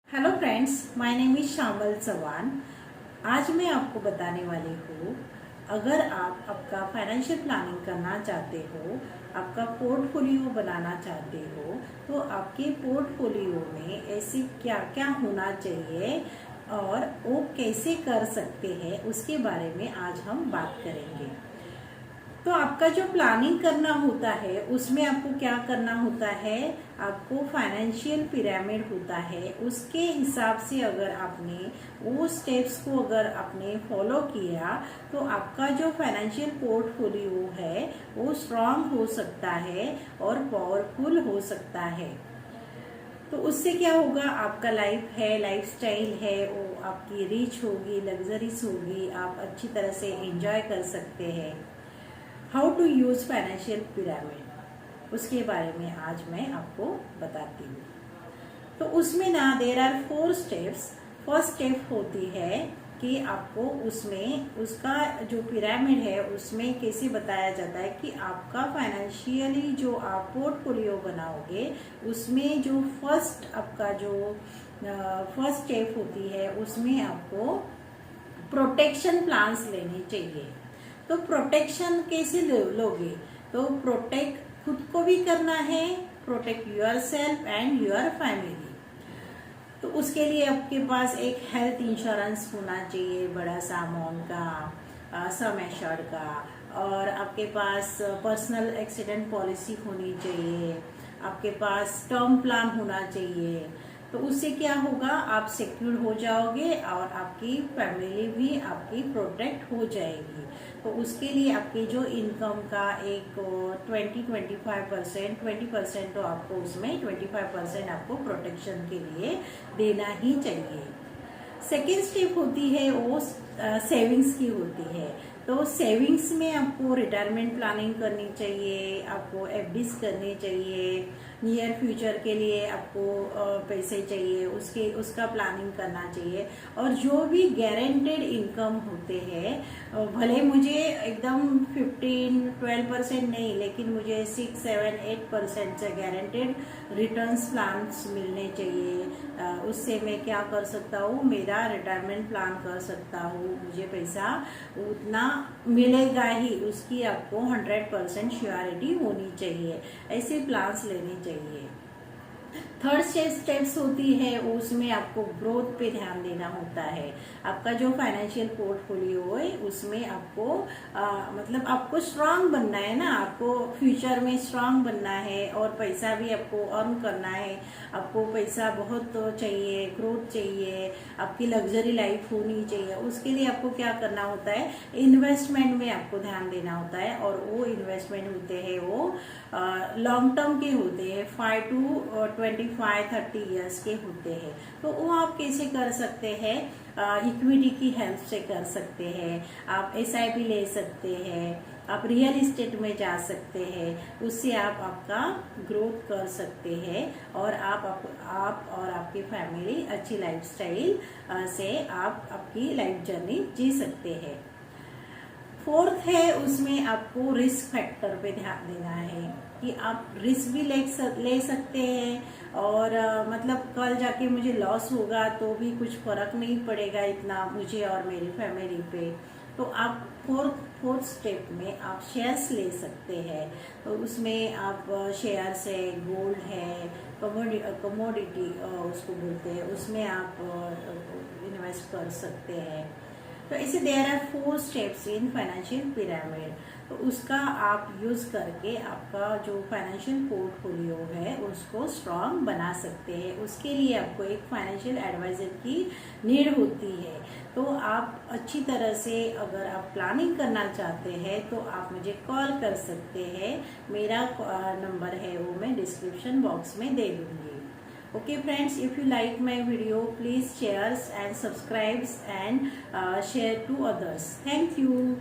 Hello friends, my name is शामल चौहान। आज मैं आपको बताने वाली हूँ, अगर आप आपका फाइनेंशियल प्लानिंग करना चाहते हो, आपका पोर्टफोलियो बनाना चाहते हो, तो आपके पोर्टफोलियो में ऐसे क्या क्या होना चाहिए और वो कैसे कर सकते हैं, उसके बारे में आज हम बात करेंगे। तो आपका जो प्लानिंग करना होता है उसमें आपको क्या करना होता है, आपको फाइनेंशियल पिरामिड होता है, उसके हिसाब से अगर आपने वो स्टेप्स को अगर आपने फॉलो किया तो आपका जो फाइनेंशियल पोर्टफोलियो है वो स्ट्रांग हो सकता है और पावरफुल हो सकता है। तो उससे क्या होगा, आपका लाइफ है, लाइफस्टाइल है, वो आपकी रिच होगी, लग्जरीज होगी, आप अच्छी तरह से एंजॉय कर सकते हैं। How to use financial pyramid, उसके बारे में आज मैं आपको बताती हूँ। तो उसमें ना there are 4 steps. First step होती है कि आपको उसमें उसका जो पिरामिड है उसमें कैसे बताया जाता है कि आपका फाइनेंशियली जो आप पोर्टफोलियो बनाओगे उसमें जो फर्स्ट आपका जो फर्स्ट स्टेप होती है उसमें आपको प्रोटेक्शन प्लान्स लेने चाहिए। तो प्रोटेक्शन कैसे लोगे, तो प्रोटेक्ट खुद को भी करना है, protect your self and your family. तो उसके लिए आपके पास एक हेल्थ इंश्योरेंस होना चाहिए, बड़ा सा अमाउंट का, सम एश्योर्ड का, और आपके पास पर्सनल एक्सीडेंट पॉलिसी होनी चाहिए, आपके पास टर्म प्लान होना चाहिए। तो उससे क्या होगा, आप सिक्योर हो जाओगे और आपकी फैमिली भी आपकी प्रोटेक्ट हो जाएगी। तो उसके लिए आपके जो इनकम का एक 20% तो आपको उसमें 25% आपको प्रोटेक्शन के लिए देना ही चाहिए। सेकेंड स्टेप होती है वो सेविंग्स की होती है। तो सेविंग्स में आपको रिटायरमेंट प्लानिंग करनी चाहिए, आपको एफडीज करनी चाहिए, नियर फ्यूचर के लिए आपको पैसे चाहिए, उसका प्लानिंग करना चाहिए। और जो भी गारंटेड इनकम होते हैं, भले मुझे एकदम 15-12% नहीं, लेकिन मुझे 6-7-8% से गारंटेड रिटर्न्स प्लान्स मिलने चाहिए। उससे मैं क्या कर सकता हूँ, मेरा रिटायरमेंट प्लान कर सकता हूँ, मुझे पैसा उतना मिलेगा ही, उसकी आपको 100% श्योरिटी होनी चाहिए। ऐसे प्लान्स लेने चाहिए। थर्ड स्टेप्स होती है उसमें आपको ग्रोथ पे ध्यान देना होता है। आपका जो फाइनेंशियल पोर्टफोलियो है उसमें आपको मतलब आपको स्ट्रांग बनना है ना, आपको फ्यूचर में स्ट्रांग बनना है और पैसा भी आपको अर्न करना है। आपको पैसा बहुत चाहिए, ग्रोथ चाहिए, आपकी लग्जरी लाइफ होनी चाहिए। उसके लिए आपको क्या करना होता है, इन्वेस्टमेंट में आपको ध्यान देना होता है। और वो इन्वेस्टमेंट होते हैं वो लॉन्ग टर्म के होते हैं, 5 to 25-30 ईयर्स के होते हैं। तो वो आप कैसे कर सकते हैं, इक्विटी की हेल्प से कर सकते हैं, आप एसआईपी ले सकते हैं, आप रियल इस्टेट में जा सकते हैं। उससे आप आपका ग्रोथ कर सकते हैं और आप और आपकी फैमिली अच्छी लाइफस्टाइल से आप आपकी लाइफ जर्नी जी सकते हैं। फोर्थ है उसमें आपको रिस्क फैक्टर पे ध्यान देना है कि आप रिस्क भी ले सकते हैं और मतलब कल जाके मुझे लॉस होगा तो भी कुछ फर्क नहीं पड़ेगा इतना मुझे और मेरी फैमिली पे। तो आप फोर्थ स्टेप में आप शेयर्स ले सकते हैं। तो उसमें आप शेयर्स है, गोल्ड है, कमोडिटी उसको बोलते हैं, उसमें आप इन्वेस्ट कर सकते हैं। तो ऐसे there are 4 steps in financial pyramid. तो उसका आप यूज करके आपका जो फाइनेंशियल पोर्टफोलियो है उसको स्ट्रांग बना सकते हैं। उसके लिए आपको एक फाइनेंशियल एडवाइजर की नीड होती है। तो आप अच्छी तरह से अगर आप प्लानिंग करना चाहते हैं तो आप मुझे कॉल कर सकते हैं। मेरा नंबर है वो मैं डिस्क्रिप्शन बॉक्स में दे दूंगी। Okay friends, if you like my video, please share and subscribe and share to others. Thank you.